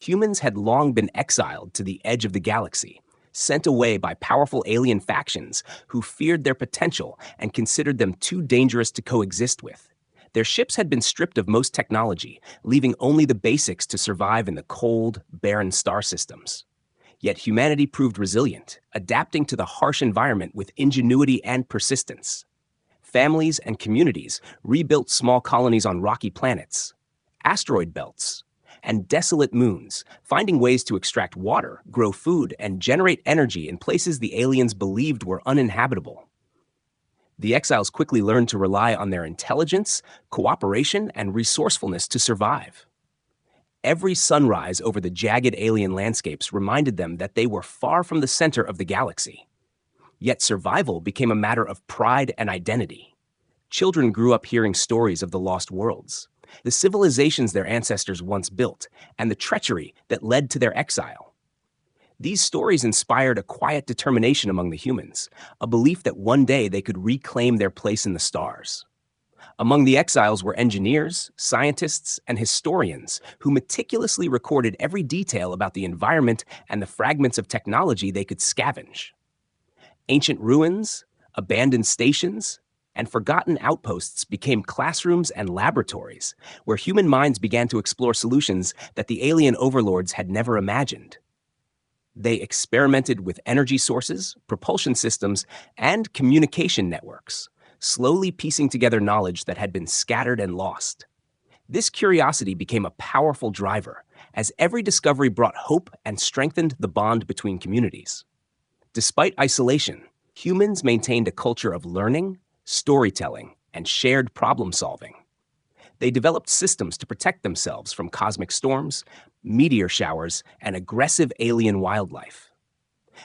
Humans had long been exiled to the edge of the galaxy, sent away by powerful alien factions who feared their potential and considered them too dangerous to coexist with. Their ships had been stripped of most technology, leaving only the basics to survive in the cold, barren star systems. Yet humanity proved resilient, adapting to the harsh environment with ingenuity and persistence. Families and communities rebuilt small colonies on rocky planets, asteroid belts, and desolate moons, finding ways to extract water, grow food, and generate energy in places the aliens believed were uninhabitable. The exiles quickly learned to rely on their intelligence, cooperation, and resourcefulness to survive. Every sunrise over the jagged alien landscapes reminded them that they were far from the center of the galaxy. Yet survival became a matter of pride and identity. Children grew up hearing stories of the lost worlds, the civilizations their ancestors once built, and the treachery that led to their exile. These stories inspired a quiet determination among the humans, a belief that one day they could reclaim their place in the stars. Among the exiles were engineers, scientists, and historians who meticulously recorded every detail about the environment and the fragments of technology they could scavenge. Ancient ruins, abandoned stations, and forgotten outposts became classrooms and laboratories where human minds began to explore solutions that the alien overlords had never imagined. They experimented with energy sources, propulsion systems, and communication networks, slowly piecing together knowledge that had been scattered and lost. This curiosity became a powerful driver, as every discovery brought hope and strengthened the bond between communities. Despite isolation, humans maintained a culture of learning, storytelling, and shared problem-solving. They developed systems to protect themselves from cosmic storms, meteor showers, and aggressive alien wildlife.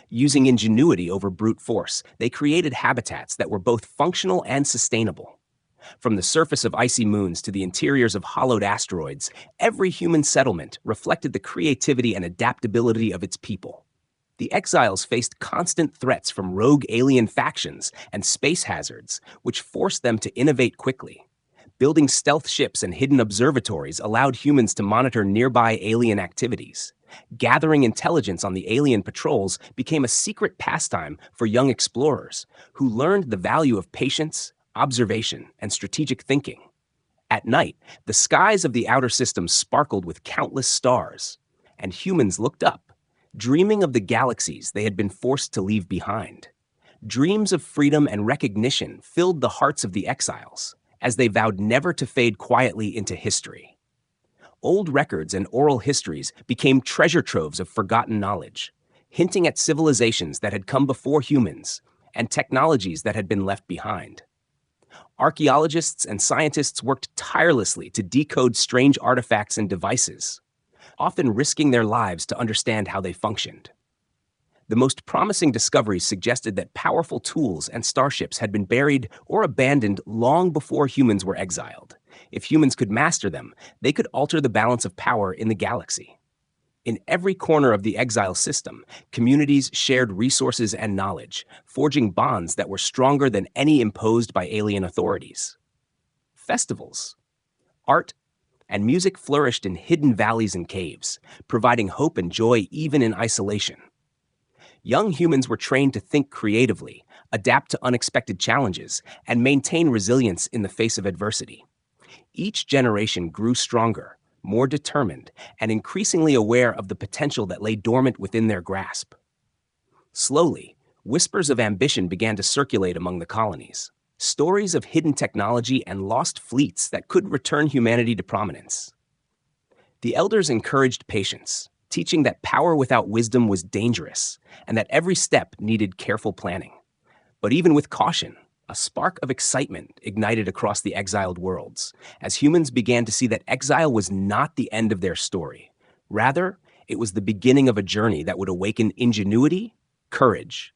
Using ingenuity over brute force, they created habitats that were both functional and sustainable. From the surface of icy moons to the interiors of hollowed asteroids, every human settlement reflected the creativity and adaptability of its people. The exiles faced constant threats from rogue alien factions and space hazards, which forced them to innovate quickly. Building stealth ships and hidden observatories allowed humans to monitor nearby alien activities. Gathering intelligence on the alien patrols became a secret pastime for young explorers who learned the value of patience, observation, and strategic thinking. At night, the skies of the outer system sparkled with countless stars, and humans looked up, dreaming of the galaxies they had been forced to leave behind. Dreams of freedom and recognition filled the hearts of the exiles, as they vowed never to fade quietly into history. Old records and oral histories became treasure troves of forgotten knowledge, hinting at civilizations that had come before humans and technologies that had been left behind. Archaeologists and scientists worked tirelessly to decode strange artifacts and devices, often risking their lives to understand how they functioned. The most promising discoveries suggested that powerful tools and starships had been buried or abandoned long before humans were exiled. If humans could master them, they could alter the balance of power in the galaxy. In every corner of the exile system, communities shared resources and knowledge, forging bonds that were stronger than any imposed by alien authorities. Festivals, art, and music flourished in hidden valleys and caves, providing hope and joy even in isolation. Young humans were trained to think creatively, adapt to unexpected challenges, and maintain resilience in the face of adversity. Each generation grew stronger, more determined, and increasingly aware of the potential that lay dormant within their grasp. Slowly, whispers of ambition began to circulate among the colonies, stories of hidden technology and lost fleets that could return humanity to prominence. The elders encouraged patience, teaching that power without wisdom was dangerous and that every step needed careful planning. But even with caution, a spark of excitement ignited across the exiled worlds as humans began to see that exile was not the end of their story. Rather, it was the beginning of a journey that would awaken ingenuity, courage,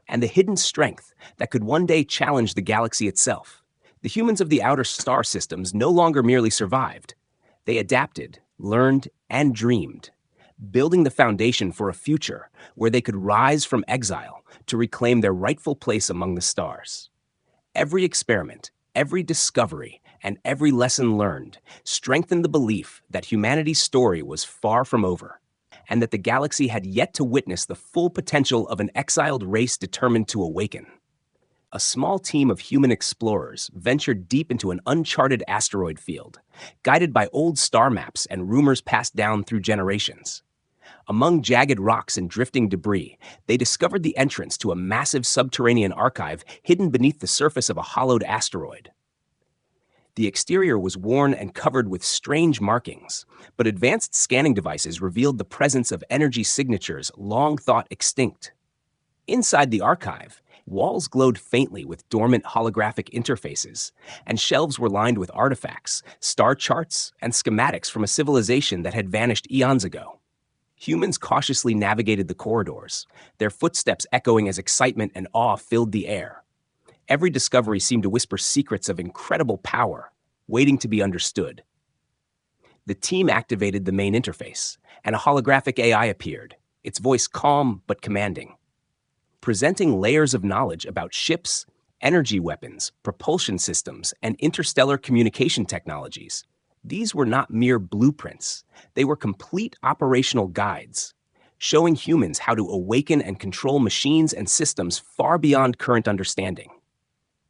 and the hidden strength that could one day challenge the galaxy itself. The humans of the outer star systems no longer merely survived. They adapted, learned, and dreamed, building the foundation for a future where they could rise from exile to reclaim their rightful place among the stars. Every experiment, every discovery, and every lesson learned strengthened the belief that humanity's story was far from over and that the galaxy had yet to witness the full potential of an exiled race determined to awaken. A small team of human explorers ventured deep into an uncharted asteroid field, guided by old star maps and rumors passed down through generations. Among jagged rocks and drifting debris, they discovered the entrance to a massive subterranean archive hidden beneath the surface of a hollowed asteroid. The exterior was worn and covered with strange markings, but advanced scanning devices revealed the presence of energy signatures long thought extinct. Inside the archive, walls glowed faintly with dormant holographic interfaces, and shelves were lined with artifacts, star charts, and schematics from a civilization that had vanished eons ago. Humans cautiously navigated the corridors, their footsteps echoing as excitement and awe filled the air. Every discovery seemed to whisper secrets of incredible power, waiting to be understood. The team activated the main interface, and a holographic AI appeared, its voice calm but commanding, presenting layers of knowledge about ships, energy weapons, propulsion systems, and interstellar communication technologies. These were not mere blueprints. They were complete operational guides, showing humans how to awaken and control machines and systems far beyond current understanding.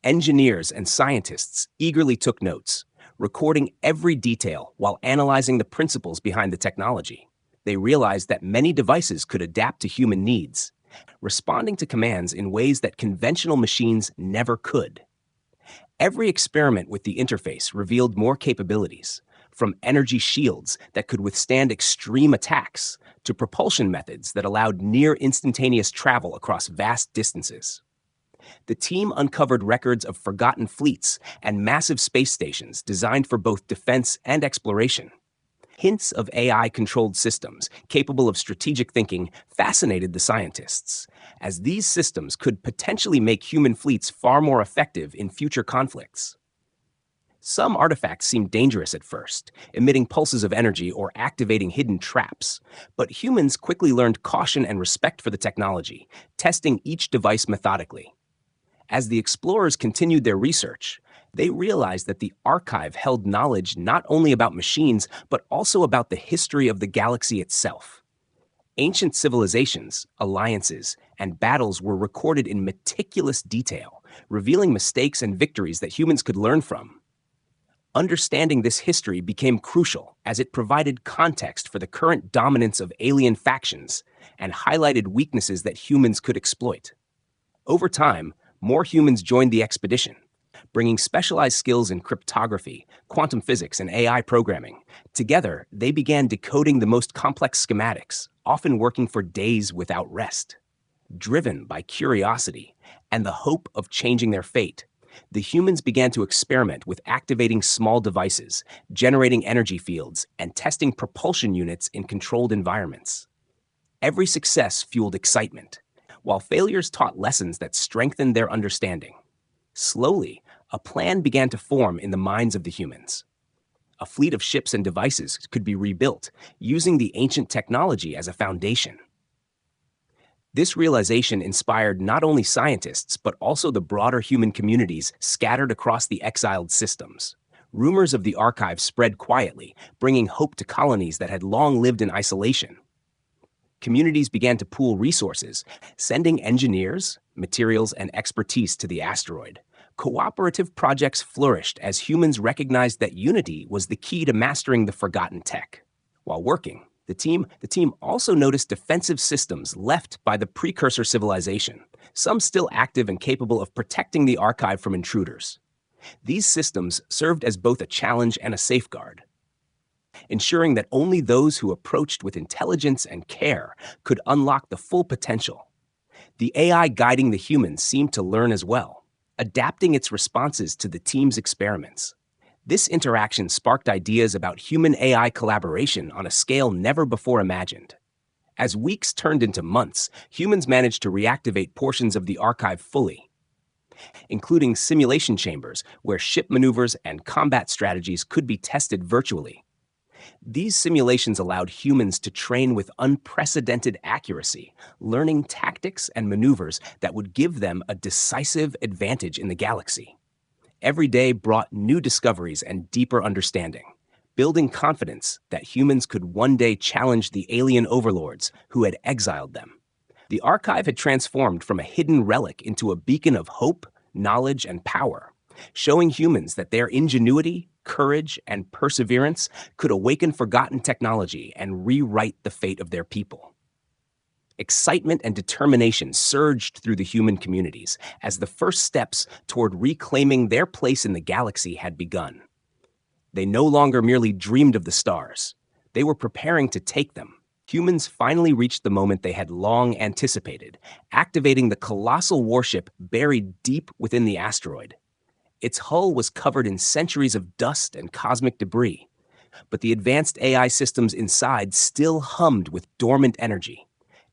Engineers and scientists eagerly took notes, recording every detail while analyzing the principles behind the technology. They realized that many devices could adapt to human needs, responding to commands in ways that conventional machines never could. Every experiment with the interface revealed more capabilities, from energy shields that could withstand extreme attacks to propulsion methods that allowed near instantaneous travel across vast distances. The team uncovered records of forgotten fleets and massive space stations designed for both defense and exploration. Hints of AI-controlled systems capable of strategic thinking fascinated the scientists, as these systems could potentially make human fleets far more effective in future conflicts. Some artifacts seemed dangerous at first, emitting pulses of energy or activating hidden traps, but humans quickly learned caution and respect for the technology, testing each device methodically. As the explorers continued their research, they realized that the archive held knowledge not only about machines, but also about the history of the galaxy itself. Ancient civilizations, alliances, and battles were recorded in meticulous detail, revealing mistakes and victories that humans could learn from. Understanding this history became crucial as it provided context for the current dominance of alien factions and highlighted weaknesses that humans could exploit. Over time, more humans joined the expedition, bringing specialized skills in cryptography, quantum physics, and AI programming. Together, they began decoding the most complex schematics, often working for days without rest. Driven by curiosity and the hope of changing their fate, the humans began to experiment with activating small devices, generating energy fields, and testing propulsion units in controlled environments. Every success fueled excitement, while failures taught lessons that strengthened their understanding. Slowly, a plan began to form in the minds of the humans. A fleet of ships and devices could be rebuilt, using the ancient technology as a foundation. This realization inspired not only scientists, but also the broader human communities scattered across the exiled systems. Rumors of the archive spread quietly, bringing hope to colonies that had long lived in isolation. Communities began to pool resources, sending engineers, materials, and expertise to the asteroid. Cooperative projects flourished as humans recognized that unity was the key to mastering the forgotten tech. While working, the team also noticed defensive systems left by the precursor civilization, some still active and capable of protecting the archive from intruders. These systems served as both a challenge and a safeguard, ensuring that only those who approached with intelligence and care could unlock the full potential. The AI guiding the humans seemed to learn as well, adapting its responses to the team's experiments. This interaction sparked ideas about human-AI collaboration on a scale never before imagined. As weeks turned into months, humans managed to reactivate portions of the archive fully, including simulation chambers where ship maneuvers and combat strategies could be tested virtually. These simulations allowed humans to train with unprecedented accuracy, learning tactics and maneuvers that would give them a decisive advantage in the galaxy. Every day brought new discoveries and deeper understanding, building confidence that humans could one day challenge the alien overlords who had exiled them. The archive had transformed from a hidden relic into a beacon of hope, knowledge, and power, showing humans that their ingenuity, courage, and perseverance could awaken forgotten technology and rewrite the fate of their people. Excitement and determination surged through the human communities as the first steps toward reclaiming their place in the galaxy had begun. They no longer merely dreamed of the stars. They were preparing to take them. Humans finally reached the moment they had long anticipated, activating the colossal warship buried deep within the asteroid. Its hull was covered in centuries of dust and cosmic debris, but the advanced AI systems inside still hummed with dormant energy.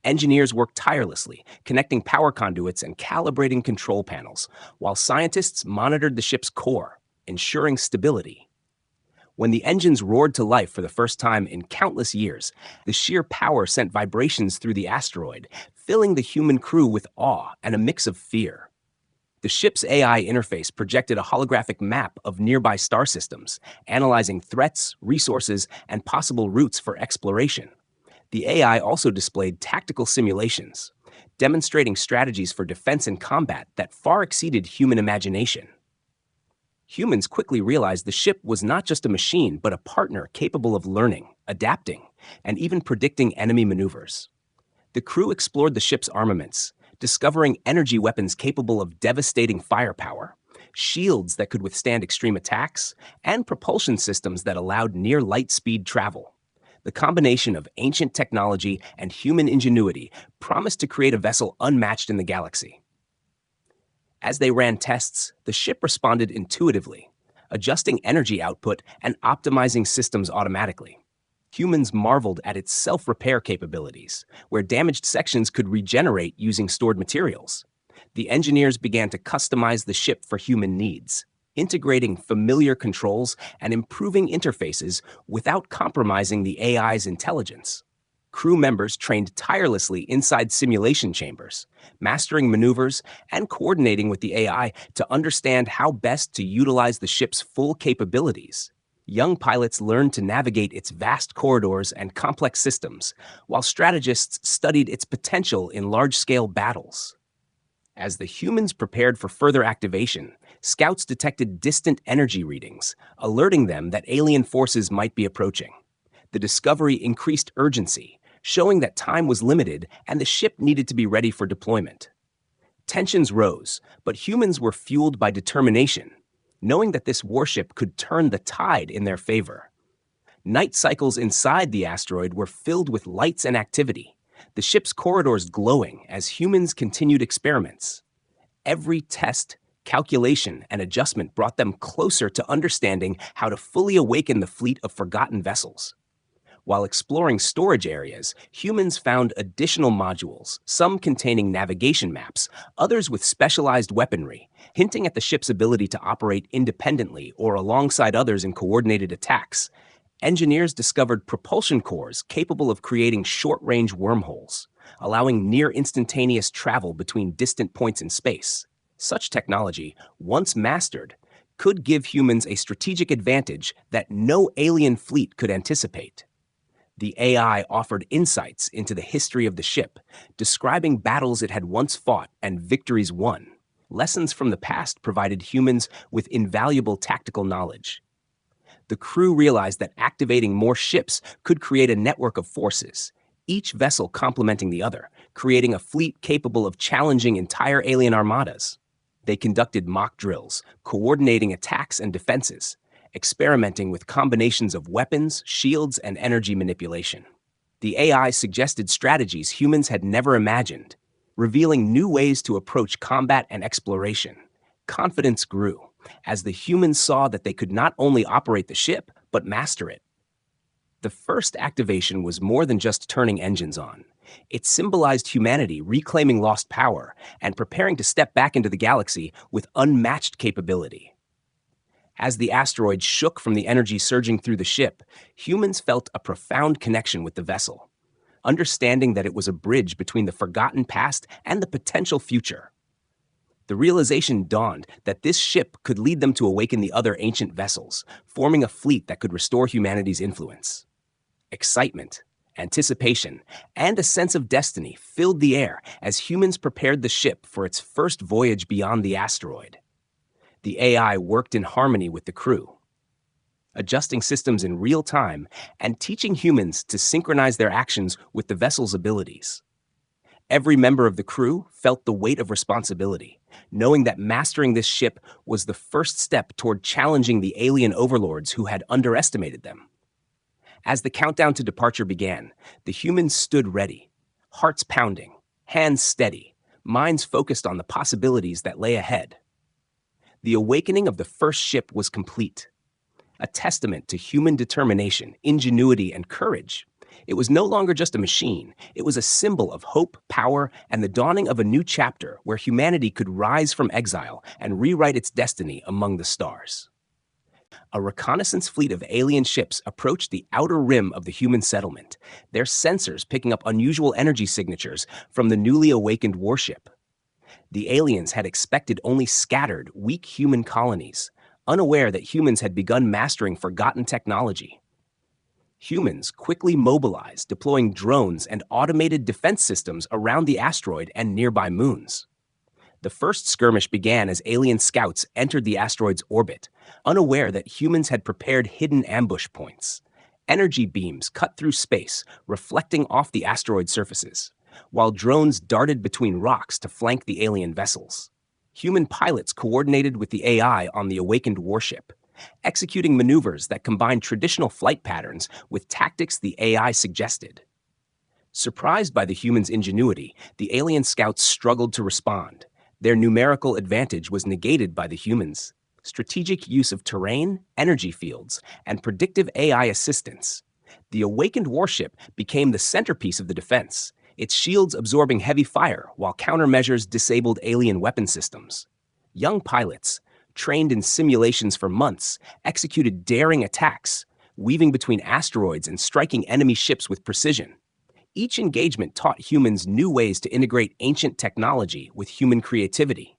Engineers worked tirelessly, connecting power conduits and calibrating control panels, while scientists monitored the ship's core, ensuring stability. When the engines roared to life for the first time in countless years, the sheer power sent vibrations through the asteroid, filling the human crew with awe and a mix of fear. The ship's AI interface projected a holographic map of nearby star systems, analyzing threats, resources, and possible routes for exploration. The AI also displayed tactical simulations, demonstrating strategies for defense and combat that far exceeded human imagination. Humans quickly realized the ship was not just a machine, but a partner capable of learning, adapting, and even predicting enemy maneuvers. The crew explored the ship's armaments, discovering energy weapons capable of devastating firepower, shields that could withstand extreme attacks, and propulsion systems that allowed near light speed travel. The combination of ancient technology and human ingenuity promised to create a vessel unmatched in the galaxy. As they ran tests, the ship responded intuitively, adjusting energy output and optimizing systems automatically. Humans marveled at its self-repair capabilities, where damaged sections could regenerate using stored materials. The engineers began to customize the ship for human needs, integrating familiar controls and improving interfaces without compromising the AI's intelligence. Crew members trained tirelessly inside simulation chambers, mastering maneuvers and coordinating with the AI to understand how best to utilize the ship's full capabilities. Young pilots learned to navigate its vast corridors and complex systems, while strategists studied its potential in large-scale battles. As the humans prepared for further activation, scouts detected distant energy readings, alerting them that alien forces might be approaching. The discovery increased urgency, showing that time was limited and the ship needed to be ready for deployment. Tensions rose, but humans were fueled by determination, knowing that this warship could turn the tide in their favor. Night cycles inside the asteroid were filled with lights and activity, the ship's corridors glowing as humans continued experiments. Every test, calculation, and adjustment brought them closer to understanding how to fully awaken the fleet of forgotten vessels. While exploring storage areas, humans found additional modules, some containing navigation maps, others with specialized weaponry, hinting at the ship's ability to operate independently or alongside others in coordinated attacks. Engineers discovered propulsion cores capable of creating short-range wormholes, allowing near-instantaneous travel between distant points in space. Such technology, once mastered, could give humans a strategic advantage that no alien fleet could anticipate. The AI offered insights into the history of the ship, describing battles it had once fought and victories won. Lessons from the past provided humans with invaluable tactical knowledge. The crew realized that activating more ships could create a network of forces, each vessel complementing the other, creating a fleet capable of challenging entire alien armadas. They conducted mock drills, coordinating attacks and defenses, experimenting with combinations of weapons, shields, and energy manipulation. The AI suggested strategies humans had never imagined, revealing new ways to approach combat and exploration. Confidence grew as the humans saw that they could not only operate the ship, but master it. The first activation was more than just turning engines on. It symbolized humanity reclaiming lost power and preparing to step back into the galaxy with unmatched capability. As the asteroid shook from the energy surging through the ship, humans felt a profound connection with the vessel, understanding that it was a bridge between the forgotten past and the potential future. The realization dawned that this ship could lead them to awaken the other ancient vessels, forming a fleet that could restore humanity's influence. Excitement, anticipation, and a sense of destiny filled the air as humans prepared the ship for its first voyage beyond the asteroid. The AI worked in harmony with the crew, adjusting systems in real time and teaching humans to synchronize their actions with the vessel's abilities. Every member of the crew felt the weight of responsibility, knowing that mastering this ship was the first step toward challenging the alien overlords who had underestimated them. As the countdown to departure began, the humans stood ready, hearts pounding, hands steady, minds focused on the possibilities that lay ahead. The awakening of the first ship was complete, a testament to human determination, ingenuity, and courage. It was no longer just a machine. It was a symbol of hope, power, and the dawning of a new chapter where humanity could rise from exile and rewrite its destiny among the stars. A reconnaissance fleet of alien ships approached the outer rim of the human settlement, their sensors picking up unusual energy signatures from the newly awakened warship. The aliens had expected only scattered, weak human colonies, unaware that humans had begun mastering forgotten technology. Humans quickly mobilized, deploying drones and automated defense systems around the asteroid and nearby moons. The first skirmish began as alien scouts entered the asteroid's orbit, unaware that humans had prepared hidden ambush points. Energy beams cut through space, reflecting off the asteroid surfaces, while drones darted between rocks to flank the alien vessels. Human pilots coordinated with the AI on the awakened warship, executing maneuvers that combined traditional flight patterns with tactics the AI suggested. Surprised by the humans' ingenuity, the alien scouts struggled to respond. Their numerical advantage was negated by the humans. Strategic use of terrain, energy fields, and predictive AI assistance. The awakened warship became the centerpiece of the defense, its shields absorbing heavy fire while countermeasures disabled alien weapon systems. Young pilots, trained in simulations for months, executed daring attacks, weaving between asteroids and striking enemy ships with precision. Each engagement taught humans new ways to integrate ancient technology with human creativity.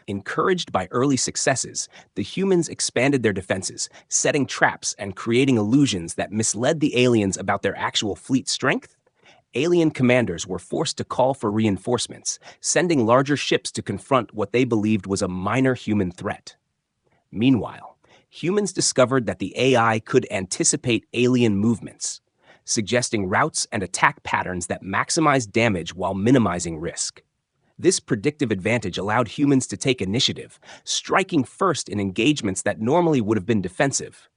Encouraged by early successes, the humans expanded their defenses, setting traps and creating illusions that misled the aliens about their actual fleet strength. Alien commanders were forced to call for reinforcements, sending larger ships to confront what they believed was a minor human threat. Meanwhile, humans discovered that the AI could anticipate alien movements, suggesting routes and attack patterns that maximize damage while minimizing risk. This predictive advantage allowed humans to take initiative, striking first in engagements that normally would have been defensive.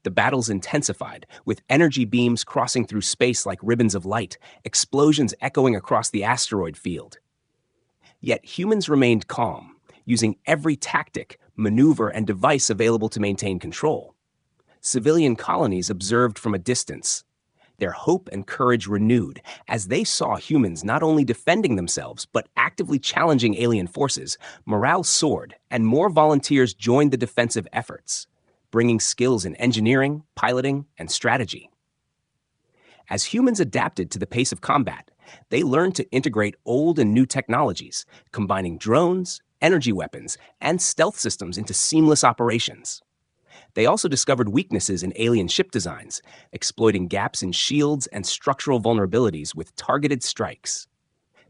The battles intensified, with energy beams crossing through space like ribbons of light, explosions echoing across the asteroid field. Yet humans remained calm, using every tactic, maneuver, and device available to maintain control. Civilian colonies observed from a distance, their hope and courage renewed as they saw humans not only defending themselves but actively challenging alien forces. Morale soared, and more volunteers joined the defensive efforts, bringing skills in engineering, piloting, and strategy. As humans adapted to the pace of combat, they learned to integrate old and new technologies, combining drones, energy weapons, and stealth systems into seamless operations. They also discovered weaknesses in alien ship designs, exploiting gaps in shields and structural vulnerabilities with targeted strikes.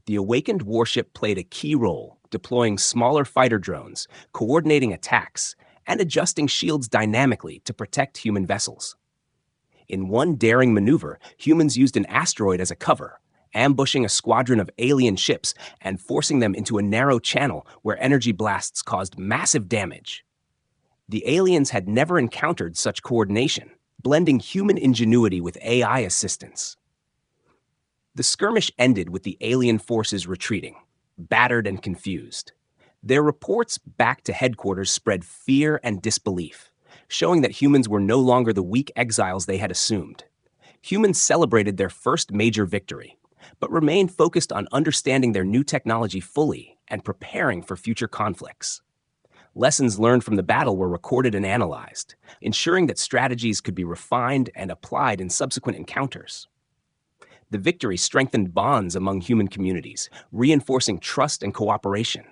The awakened warship played a key role, deploying smaller fighter drones, coordinating attacks, and adjusting shields dynamically to protect human vessels. In one daring maneuver, humans used an asteroid as a cover, ambushing a squadron of alien ships and forcing them into a narrow channel where energy blasts caused massive damage. The aliens had never encountered such coordination, blending human ingenuity with AI assistance. The skirmish ended with the alien forces retreating, battered and confused. Their reports back to headquarters spread fear and disbelief, showing that humans were no longer the weak exiles they had assumed. Humans celebrated their first major victory, but remained focused on understanding their new technology fully and preparing for future conflicts. Lessons learned from the battle were recorded and analyzed, ensuring that strategies could be refined and applied in subsequent encounters. The victory strengthened bonds among human communities, reinforcing trust and cooperation.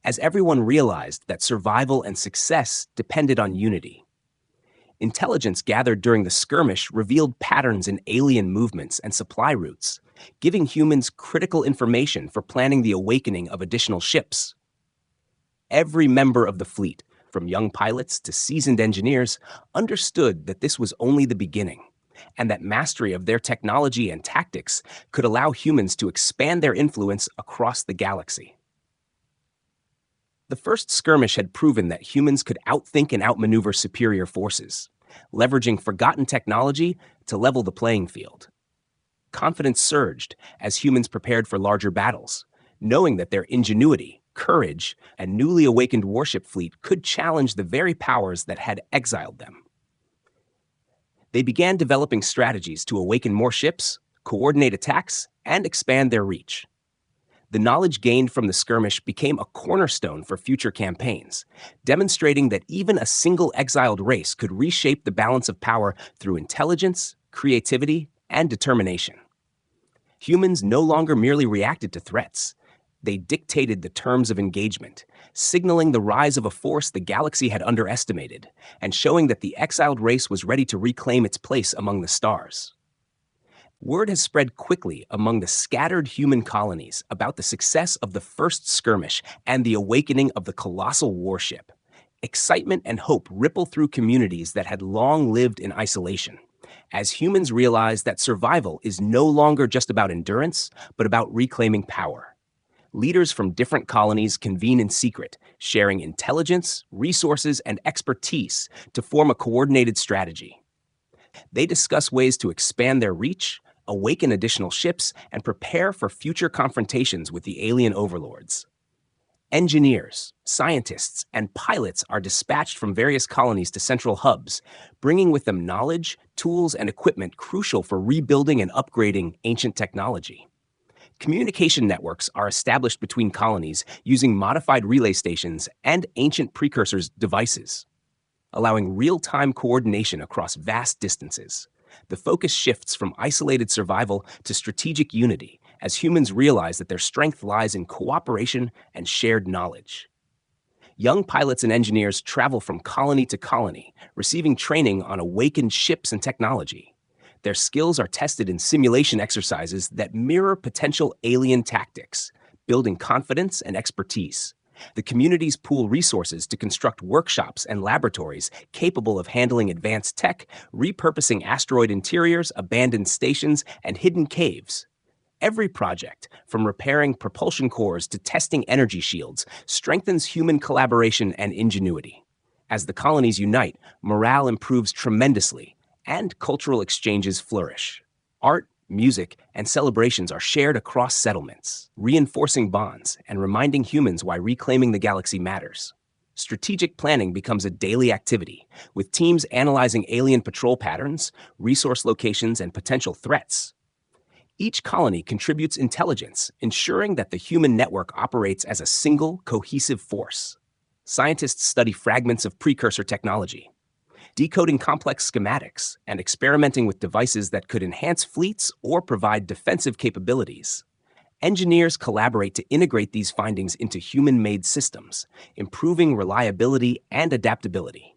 as everyone realized that survival and success depended on unity. Intelligence gathered during the skirmish revealed patterns in alien movements and supply routes, giving humans critical information for planning the awakening of additional ships. Every member of the fleet, from young pilots to seasoned engineers, understood that this was only the beginning, and that mastery of their technology and tactics could allow humans to expand their influence across the galaxy. The first skirmish had proven that humans could outthink and outmaneuver superior forces, leveraging forgotten technology to level the playing field. Confidence surged as humans prepared for larger battles, knowing that their ingenuity, courage, and newly awakened warship fleet could challenge the very powers that had exiled them. They began developing strategies to awaken more ships, coordinate attacks, and expand their reach. The knowledge gained from the skirmish became a cornerstone for future campaigns, demonstrating that even a single exiled race could reshape the balance of power through intelligence, creativity, and determination. Humans no longer merely reacted to threats. They dictated the terms of engagement, signaling the rise of a force the galaxy had underestimated, and showing that the exiled race was ready to reclaim its place among the stars. Word has spread quickly among the scattered human colonies about the success of the first skirmish and the awakening of the colossal warship. Excitement and hope ripple through communities that had long lived in isolation, as humans realize that survival is no longer just about endurance, but about reclaiming power. Leaders from different colonies convene in secret, sharing intelligence, resources, and expertise to form a coordinated strategy. They discuss ways to expand their reach, awaken additional ships, and prepare for future confrontations with the alien overlords. Engineers, scientists, and pilots are dispatched from various colonies to central hubs, bringing with them knowledge, tools, and equipment crucial for rebuilding and upgrading ancient technology. Communication networks are established between colonies using modified relay stations and ancient precursors devices, allowing real-time coordination across vast distances. The focus shifts from isolated survival to strategic unity as humans realize that their strength lies in cooperation and shared knowledge. Young pilots and engineers travel from colony to colony, receiving training on awakened ships and technology. Their skills are tested in simulation exercises that mirror potential alien tactics, building confidence and expertise. The communities pool resources to construct workshops and laboratories capable of handling advanced tech, repurposing asteroid interiors, abandoned stations, and hidden caves. Every project, from repairing propulsion cores to testing energy shields, strengthens human collaboration and ingenuity. As the colonies unite, morale improves tremendously, and cultural exchanges flourish. Art, music, and celebrations are shared across settlements, reinforcing bonds and reminding humans why reclaiming the galaxy matters. Strategic planning becomes a daily activity, with teams analyzing alien patrol patterns, resource locations, and potential threats. Each colony contributes intelligence, ensuring that the human network operates as a single, cohesive force. Scientists study fragments of precursor technology, decoding complex schematics, and experimenting with devices that could enhance fleets or provide defensive capabilities. Engineers collaborate to integrate these findings into human-made systems, improving reliability and adaptability.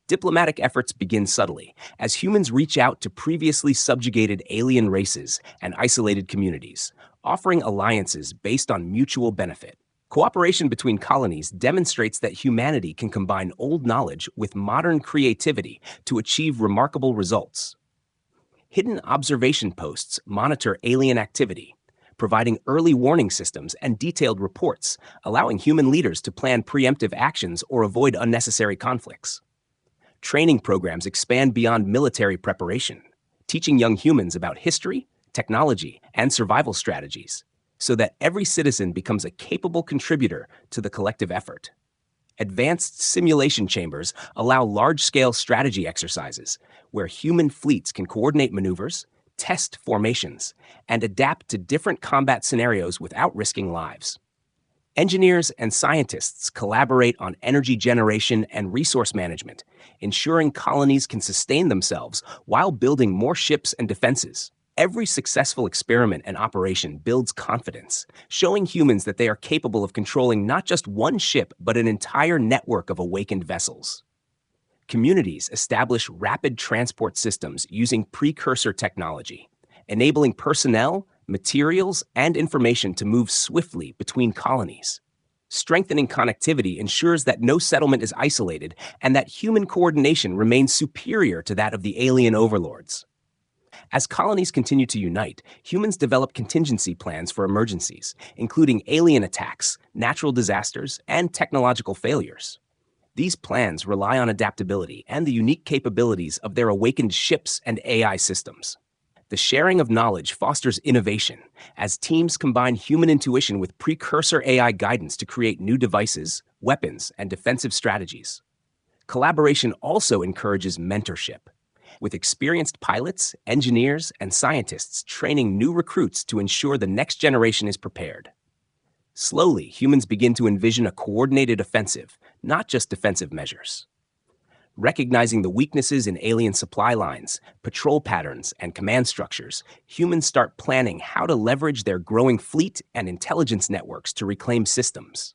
Diplomatic efforts begin subtly as humans reach out to previously subjugated alien races and isolated communities, offering alliances based on mutual benefit. Cooperation between colonies demonstrates that humanity can combine old knowledge with modern creativity to achieve remarkable results. Hidden observation posts monitor alien activity, providing early warning systems and detailed reports, allowing human leaders to plan preemptive actions or avoid unnecessary conflicts. Training programs expand beyond military preparation, teaching young humans about history, technology, and survival strategies, so that every citizen becomes a capable contributor to the collective effort. Advanced simulation chambers allow large-scale strategy exercises where human fleets can coordinate maneuvers, test formations, and adapt to different combat scenarios without risking lives. Engineers and scientists collaborate on energy generation and resource management, ensuring colonies can sustain themselves while building more ships and defenses. Every successful experiment and operation builds confidence, showing humans that they are capable of controlling not just one ship, but an entire network of awakened vessels. Communities establish rapid transport systems using precursor technology, enabling personnel, materials, and information to move swiftly between colonies. Strengthening connectivity ensures that no settlement is isolated and that human coordination remains superior to that of the alien overlords. As colonies continue to unite, humans develop contingency plans for emergencies, including alien attacks, natural disasters, and technological failures. These plans rely on adaptability and the unique capabilities of their awakened ships and AI systems. The sharing of knowledge fosters innovation, as teams combine human intuition with precursor AI guidance to create new devices, weapons, and defensive strategies. Collaboration also encourages mentorship, with experienced pilots, engineers, and scientists training new recruits to ensure the next generation is prepared. Slowly, humans begin to envision a coordinated offensive, not just defensive measures. Recognizing the weaknesses in alien supply lines, patrol patterns, and command structures, humans start planning how to leverage their growing fleet and intelligence networks to reclaim systems.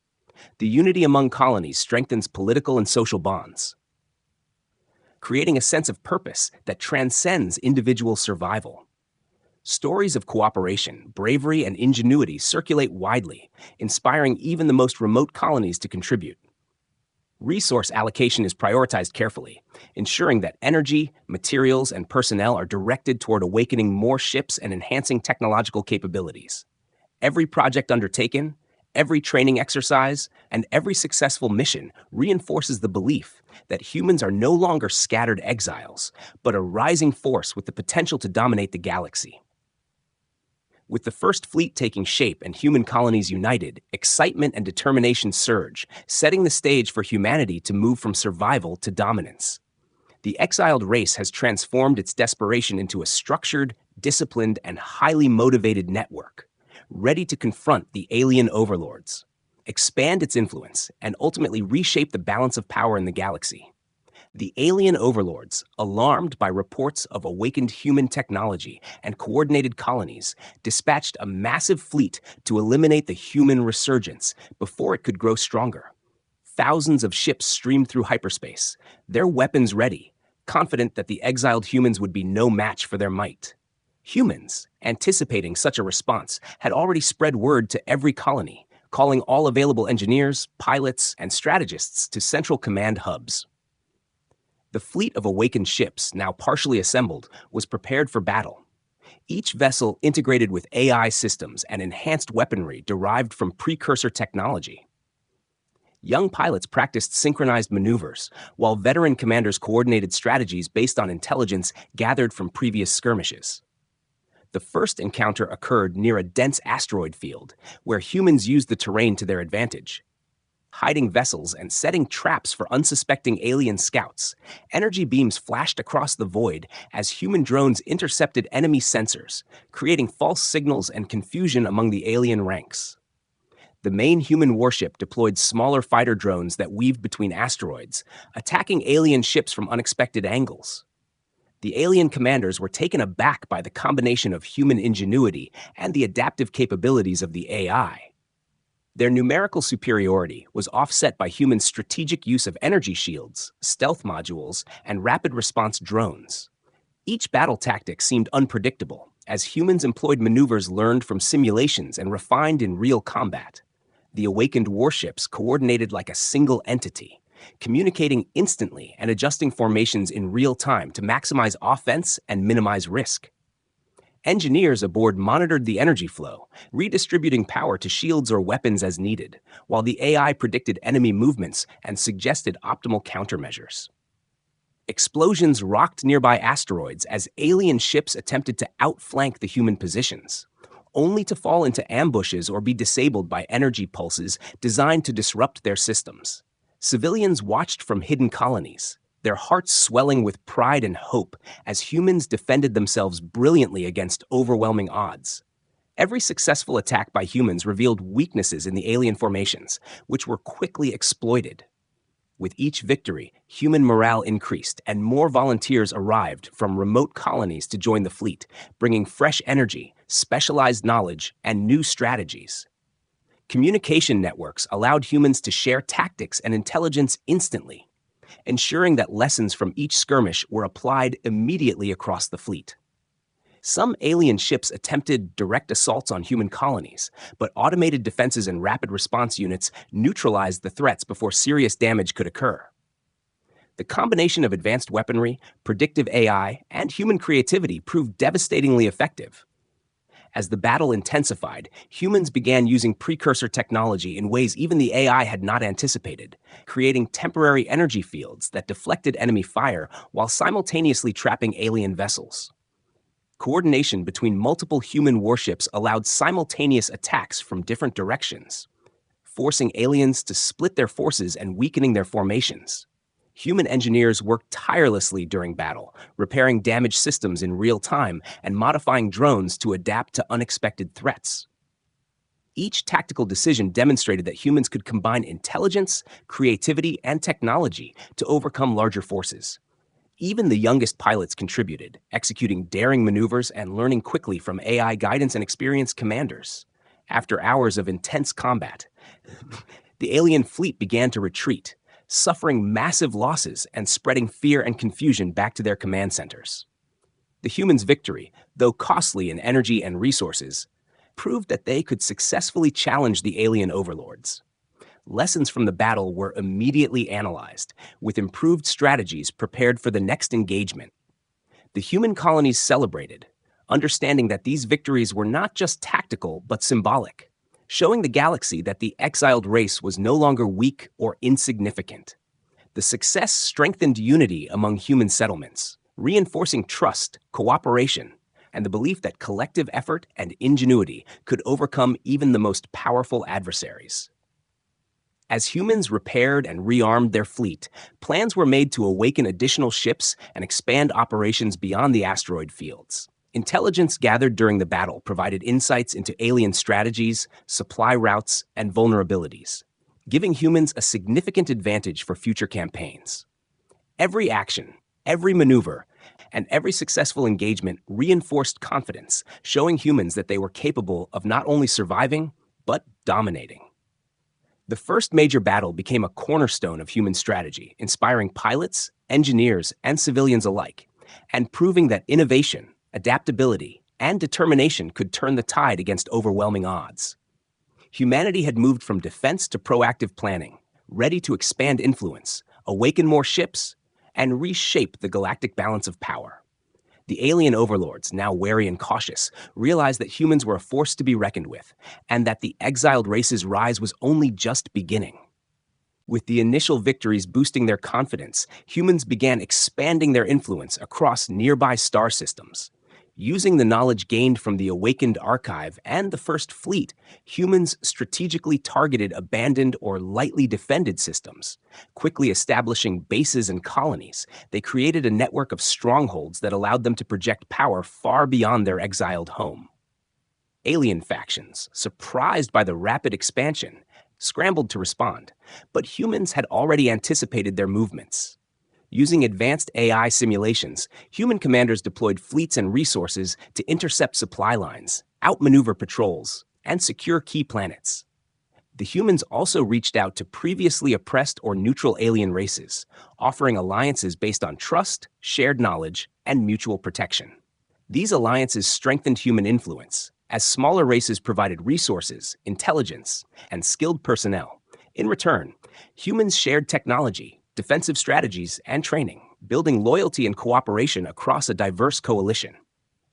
The unity among colonies strengthens political and social bonds, creating a sense of purpose that transcends individual survival. Stories of cooperation, bravery, and ingenuity circulate widely, inspiring even the most remote colonies to contribute. Resource allocation is prioritized carefully, ensuring that energy, materials, and personnel are directed toward awakening more ships and enhancing technological capabilities. Every project undertaken, every training exercise, and every successful mission reinforces the belief that humans are no longer scattered exiles, but a rising force with the potential to dominate the galaxy. With the first fleet taking shape and human colonies united, excitement and determination surge, setting the stage for humanity to move from survival to dominance. The exiled race has transformed its desperation into a structured, disciplined, and highly motivated network, ready to confront the alien overlords, expand its influence, and ultimately reshape the balance of power in the galaxy. The alien overlords, alarmed by reports of awakened human technology and coordinated colonies, dispatched a massive fleet to eliminate the human resurgence before it could grow stronger. Thousands of ships streamed through hyperspace, their weapons ready, confident that the exiled humans would be no match for their might. Humans, anticipating such a response, had already spread word to every colony, calling all available engineers, pilots, and strategists to central command hubs. The fleet of awakened ships, now partially assembled, was prepared for battle. Each vessel integrated with AI systems and enhanced weaponry derived from precursor technology. Young pilots practiced synchronized maneuvers, while veteran commanders coordinated strategies based on intelligence gathered from previous skirmishes. The first encounter occurred near a dense asteroid field, where humans used the terrain to their advantage. Hiding vessels and setting traps for unsuspecting alien scouts, energy beams flashed across the void as human drones intercepted enemy sensors, creating false signals and confusion among the alien ranks. The main human warship deployed smaller fighter drones that weaved between asteroids, attacking alien ships from unexpected angles. The alien commanders were taken aback by the combination of human ingenuity and the adaptive capabilities of the AI. Their numerical superiority was offset by human strategic use of energy shields, stealth modules, and rapid response drones. Each battle tactic seemed unpredictable, as humans employed maneuvers learned from simulations and refined in real combat. The awakened warships coordinated like a single entity, communicating instantly and adjusting formations in real time to maximize offense and minimize risk. Engineers aboard monitored the energy flow, redistributing power to shields or weapons as needed, while the AI predicted enemy movements and suggested optimal countermeasures. Explosions rocked nearby asteroids as alien ships attempted to outflank the human positions, only to fall into ambushes or be disabled by energy pulses designed to disrupt their systems. Civilians watched from hidden colonies, their hearts swelling with pride and hope as humans defended themselves brilliantly against overwhelming odds. Every successful attack by humans revealed weaknesses in the alien formations, which were quickly exploited. With each victory, human morale increased and more volunteers arrived from remote colonies to join the fleet, bringing fresh energy, specialized knowledge, and new strategies. Communication networks allowed humans to share tactics and intelligence instantly, ensuring that lessons from each skirmish were applied immediately across the fleet. Some alien ships attempted direct assaults on human colonies, but automated defenses and rapid response units neutralized the threats before serious damage could occur. The combination of advanced weaponry, predictive AI, and human creativity proved devastatingly effective. As the battle intensified, humans began using precursor technology in ways even the AI had not anticipated, creating temporary energy fields that deflected enemy fire while simultaneously trapping alien vessels. Coordination between multiple human warships allowed simultaneous attacks from different directions, forcing aliens to split their forces and weakening their formations. Human engineers worked tirelessly during battle, repairing damaged systems in real time and modifying drones to adapt to unexpected threats. Each tactical decision demonstrated that humans could combine intelligence, creativity, and technology to overcome larger forces. Even the youngest pilots contributed, executing daring maneuvers and learning quickly from AI guidance and experienced commanders. After hours of intense combat, the alien fleet began to retreat, suffering massive losses and spreading fear and confusion back to their command centers. The humans' victory, though costly in energy and resources, proved that they could successfully challenge the alien overlords. Lessons from the battle were immediately analyzed, with improved strategies prepared for the next engagement. The human colonies celebrated, understanding that these victories were not just tactical but symbolic, showing the galaxy that the exiled race was no longer weak or insignificant. The success strengthened unity among human settlements, reinforcing trust, cooperation, and the belief that collective effort and ingenuity could overcome even the most powerful adversaries. As humans repaired and rearmed their fleet, plans were made to awaken additional ships and expand operations beyond the asteroid fields. Intelligence gathered during the battle provided insights into alien strategies, supply routes, and vulnerabilities, giving humans a significant advantage for future campaigns. Every action, every maneuver, and every successful engagement reinforced confidence, showing humans that they were capable of not only surviving, but dominating. The first major battle became a cornerstone of human strategy, inspiring pilots, engineers, and civilians alike, and proving that innovation, adaptability, and determination could turn the tide against overwhelming odds. Humanity had moved from defense to proactive planning, ready to expand influence, awaken more ships, and reshape the galactic balance of power. The alien overlords, now wary and cautious, realized that humans were a force to be reckoned with, and that the exiled race's rise was only just beginning. With the initial victories boosting their confidence, humans began expanding their influence across nearby star systems. Using the knowledge gained from the awakened archive and the First Fleet, humans strategically targeted abandoned or lightly defended systems. Quickly establishing bases and colonies, they created a network of strongholds that allowed them to project power far beyond their exiled home. Alien factions, surprised by the rapid expansion, scrambled to respond, but humans had already anticipated their movements. Using advanced AI simulations, human commanders deployed fleets and resources to intercept supply lines, outmaneuver patrols, and secure key planets. The humans also reached out to previously oppressed or neutral alien races, offering alliances based on trust, shared knowledge, and mutual protection. These alliances strengthened human influence, as smaller races provided resources, intelligence, and skilled personnel. In return, humans shared technology, defensive strategies, and training, building loyalty and cooperation across a diverse coalition.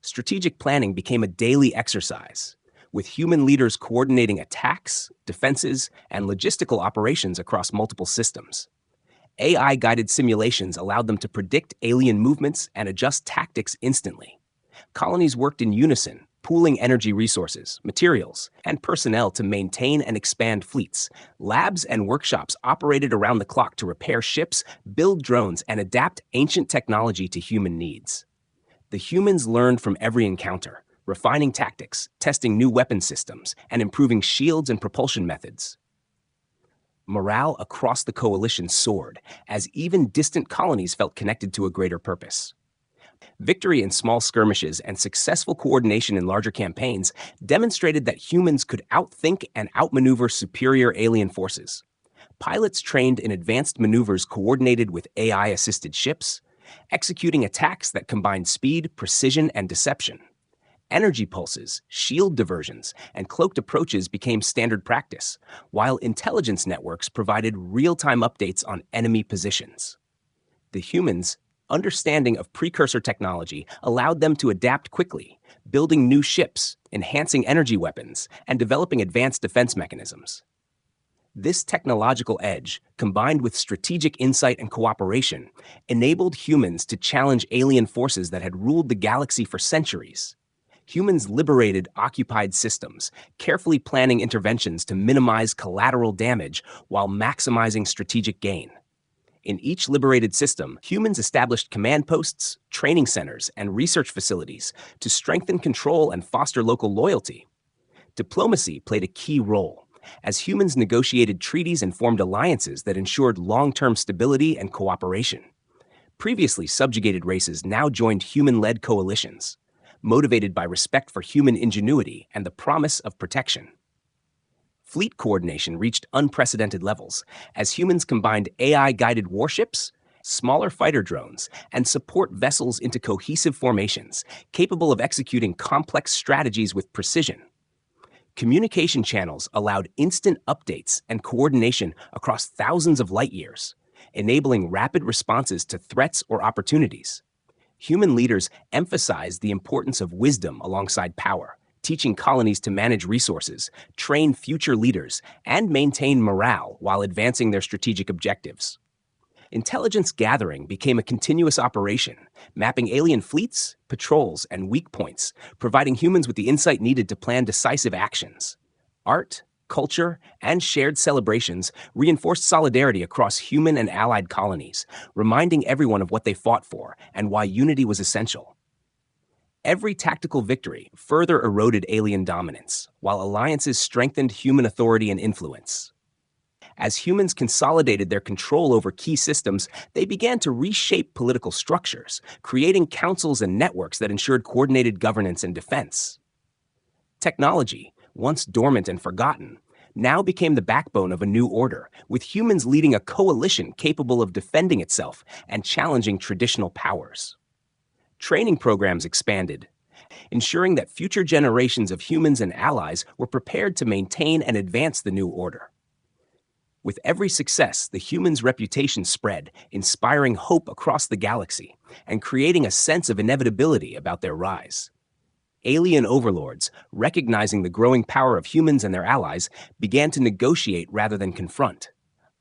Strategic planning became a daily exercise, with human leaders coordinating attacks, defenses, and logistical operations across multiple systems. AI-guided simulations allowed them to predict alien movements and adjust tactics instantly. Colonies worked in unison, pooling energy resources, materials, and personnel to maintain and expand fleets. Labs and workshops operated around the clock to repair ships, build drones, and adapt ancient technology to human needs. The humans learned from every encounter, refining tactics, testing new weapon systems, and improving shields and propulsion methods. morale across the coalition soared, as even distant colonies felt connected to a greater purpose. Victory in small skirmishes and successful coordination in larger campaigns demonstrated that humans could outthink and outmaneuver superior alien forces. Pilots trained in advanced maneuvers coordinated with AI-assisted ships, executing attacks that combined speed, precision, and deception. Energy pulses, shield diversions, and cloaked approaches became standard practice, while intelligence networks provided real-time updates on enemy positions. The humans' understanding of precursor technology allowed them to adapt quickly, building new ships, enhancing energy weapons, and developing advanced defense mechanisms. This technological edge, combined with strategic insight and cooperation, enabled humans to challenge alien forces that had ruled the galaxy for centuries. Humans liberated occupied systems, carefully planning interventions to minimize collateral damage while maximizing strategic gain. In each liberated system, humans established command posts, training centers, and research facilities to strengthen control and foster local loyalty. Diplomacy played a key role, as humans negotiated treaties and formed alliances that ensured long-term stability and cooperation. Previously subjugated races now joined human-led coalitions, motivated by respect for human ingenuity and the promise of protection. Fleet coordination reached unprecedented levels as humans combined AI-guided warships, smaller fighter drones, and support vessels into cohesive formations, capable of executing complex strategies with precision. Communication channels allowed instant updates and coordination across thousands of light years, enabling rapid responses to threats or opportunities. Human leaders emphasized the importance of wisdom alongside power, teaching colonies to manage resources, train future leaders, and maintain morale while advancing their strategic objectives. Intelligence gathering became a continuous operation, mapping alien fleets, patrols, and weak points, providing humans with the insight needed to plan decisive actions. Art, culture, and shared celebrations reinforced solidarity across human and allied colonies, reminding everyone of what they fought for and why unity was essential. Every tactical victory further eroded alien dominance, while alliances strengthened human authority and influence. As humans consolidated their control over key systems, they began to reshape political structures, creating councils and networks that ensured coordinated governance and defense. Technology, once dormant and forgotten, now became the backbone of a new order, with humans leading a coalition capable of defending itself and challenging traditional powers. Training programs expanded, ensuring that future generations of humans and allies were prepared to maintain and advance the new order. With every success, the humans' reputation spread, inspiring hope across the galaxy and creating a sense of inevitability about their rise. Alien overlords, recognizing the growing power of humans and their allies, began to negotiate rather than confront,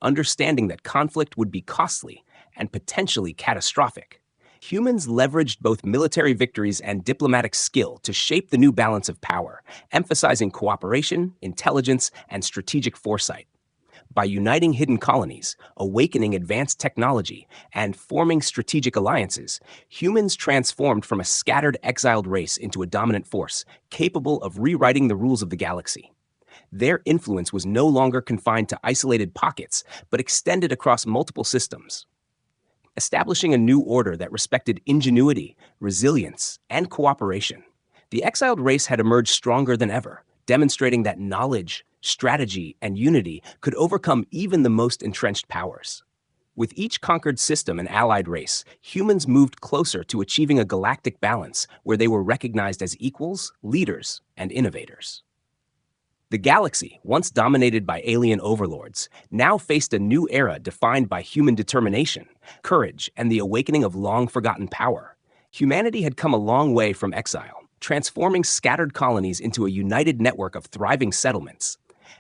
understanding that conflict would be costly and potentially catastrophic. Humans leveraged both military victories and diplomatic skill to shape the new balance of power, emphasizing cooperation, intelligence, and strategic foresight. By uniting hidden colonies, awakening advanced technology, and forming strategic alliances, humans transformed from a scattered, exiled race into a dominant force, capable of rewriting the rules of the galaxy. Their influence was no longer confined to isolated pockets, but extended across multiple systems. Establishing a new order that respected ingenuity, resilience, and cooperation, the exiled race had emerged stronger than ever, demonstrating that knowledge, strategy, and unity could overcome even the most entrenched powers. With each conquered system and allied race, humans moved closer to achieving a galactic balance where they were recognized as equals, leaders, and innovators. The galaxy, once dominated by alien overlords, now faced a new era defined by human determination, courage, and the awakening of long-forgotten power. Humanity had come a long way from exile, transforming scattered colonies into a united network of thriving settlements.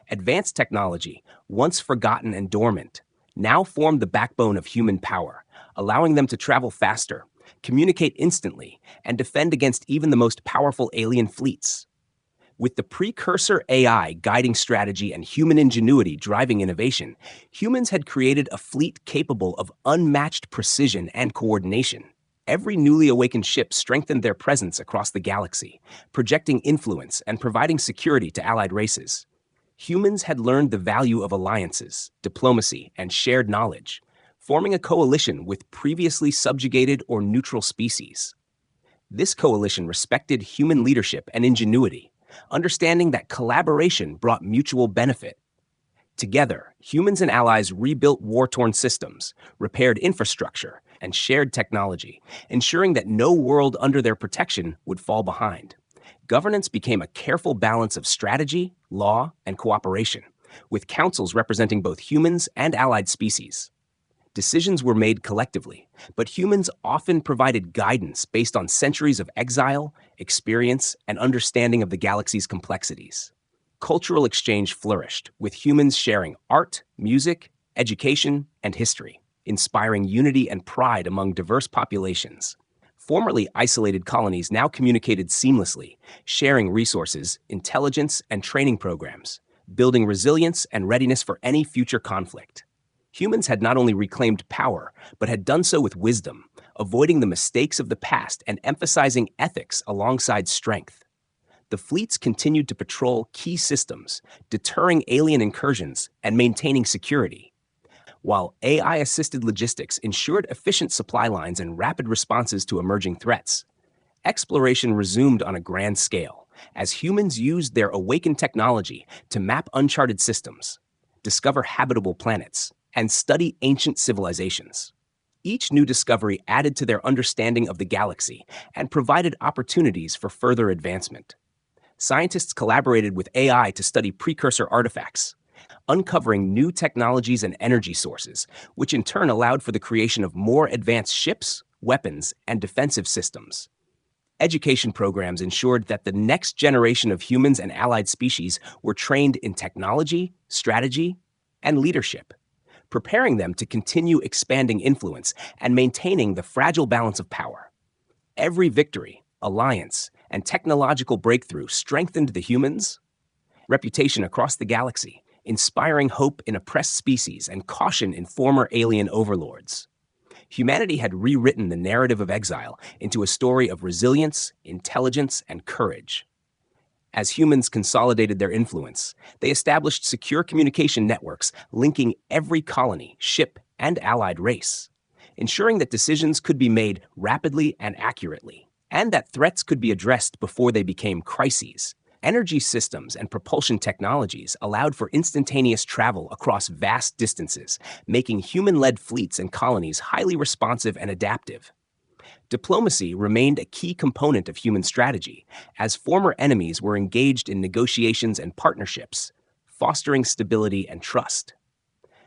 Advanced technology, once forgotten and dormant, now formed the backbone of human power, allowing them to travel faster, communicate instantly, and defend against even the most powerful alien fleets. With the precursor AI guiding strategy and human ingenuity driving innovation, humans had created a fleet capable of unmatched precision and coordination. Every newly awakened ship strengthened their presence across the galaxy, projecting influence and providing security to allied races. Humans had learned the value of alliances, diplomacy, and shared knowledge, forming a coalition with previously subjugated or neutral species. This coalition respected human leadership and ingenuity, understanding that collaboration brought mutual benefit. Together, humans and allies rebuilt war-torn systems, repaired infrastructure, and shared technology, ensuring that no world under their protection would fall behind. Governance became a careful balance of strategy, law, and cooperation, with councils representing both humans and allied species. Decisions were made collectively, but humans often provided guidance based on centuries of exile, experience, and understanding of the galaxy's complexities. Cultural exchange flourished, with humans sharing art, music, education, and history, inspiring unity and pride among diverse populations. Formerly isolated colonies now communicated seamlessly, sharing resources, intelligence, and training programs, building resilience and readiness for any future conflict. Humans had not only reclaimed power, but had done so with wisdom, avoiding the mistakes of the past and emphasizing ethics alongside strength. The fleets continued to patrol key systems, deterring alien incursions and maintaining security, while AI-assisted logistics ensured efficient supply lines and rapid responses to emerging threats. Exploration resumed on a grand scale, as humans used their awakened technology to map uncharted systems, discover habitable planets, and study ancient civilizations. Each new discovery added to their understanding of the galaxy and provided opportunities for further advancement. Scientists collaborated with AI to study precursor artifacts, uncovering new technologies and energy sources, which in turn allowed for the creation of more advanced ships, weapons, and defensive systems. Education programs ensured that the next generation of humans and allied species were trained in technology, strategy, and leadership, preparing them to continue expanding influence and maintaining the fragile balance of power. Every victory, alliance, and technological breakthrough strengthened the humans' reputation across the galaxy, inspiring hope in oppressed species and caution in former alien overlords. Humanity had rewritten the narrative of exile into a story of resilience, intelligence, and courage. As humans consolidated their influence, they established secure communication networks linking every colony, ship, and allied race, ensuring that decisions could be made rapidly and accurately, and that threats could be addressed before they became crises. Energy systems and propulsion technologies allowed for instantaneous travel across vast distances, making human-led fleets and colonies highly responsive and adaptive. Diplomacy remained a key component of human strategy, as former enemies were engaged in negotiations and partnerships, fostering stability and trust.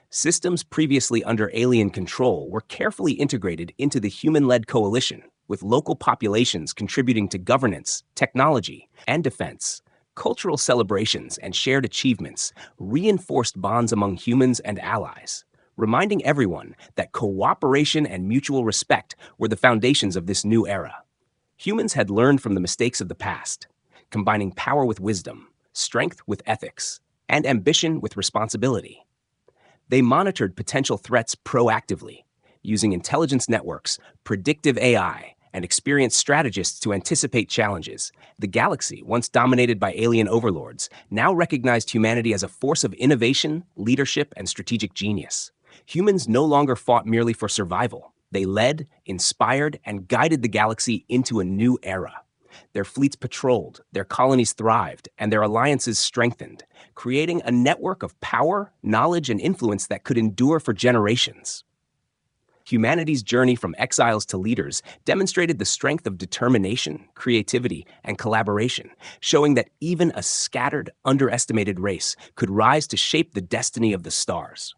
Systems previously under alien control were carefully integrated into the human-led coalition, with local populations contributing to governance, technology, and defense. Cultural celebrations and shared achievements reinforced bonds among humans and allies, reminding everyone that cooperation and mutual respect were the foundations of this new era. Humans had learned from the mistakes of the past, combining power with wisdom, strength with ethics, and ambition with responsibility. They monitored potential threats proactively, using intelligence networks, predictive AI, and experienced strategists to anticipate challenges. The galaxy, once dominated by alien overlords, now recognized humanity as a force of innovation, leadership, and strategic genius. Humans no longer fought merely for survival. They led, inspired, and guided the galaxy into a new era. Their fleets patrolled, their colonies thrived, and their alliances strengthened, creating a network of power, knowledge, and influence that could endure for generations. Humanity's journey from exiles to leaders demonstrated the strength of determination, creativity, and collaboration, showing that even a scattered, underestimated race could rise to shape the destiny of the stars.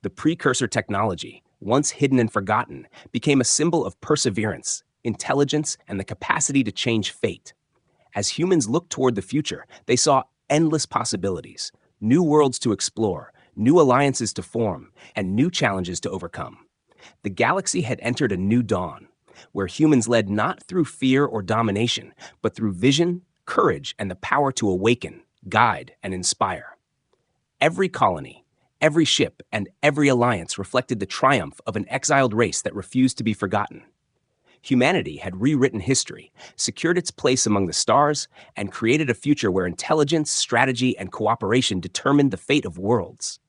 The precursor technology, once hidden and forgotten, became a symbol of perseverance, intelligence, and the capacity to change fate. As humans looked toward the future, they saw endless possibilities, new worlds to explore, new alliances to form, and new challenges to overcome. The galaxy had entered a new dawn, where humans led not through fear or domination, but through vision, courage, and the power to awaken, guide, and inspire. Every colony, every ship, and every alliance reflected the triumph of an exiled race that refused to be forgotten. Humanity had rewritten history, secured its place among the stars, and created a future where intelligence, strategy, and cooperation determined the fate of worlds.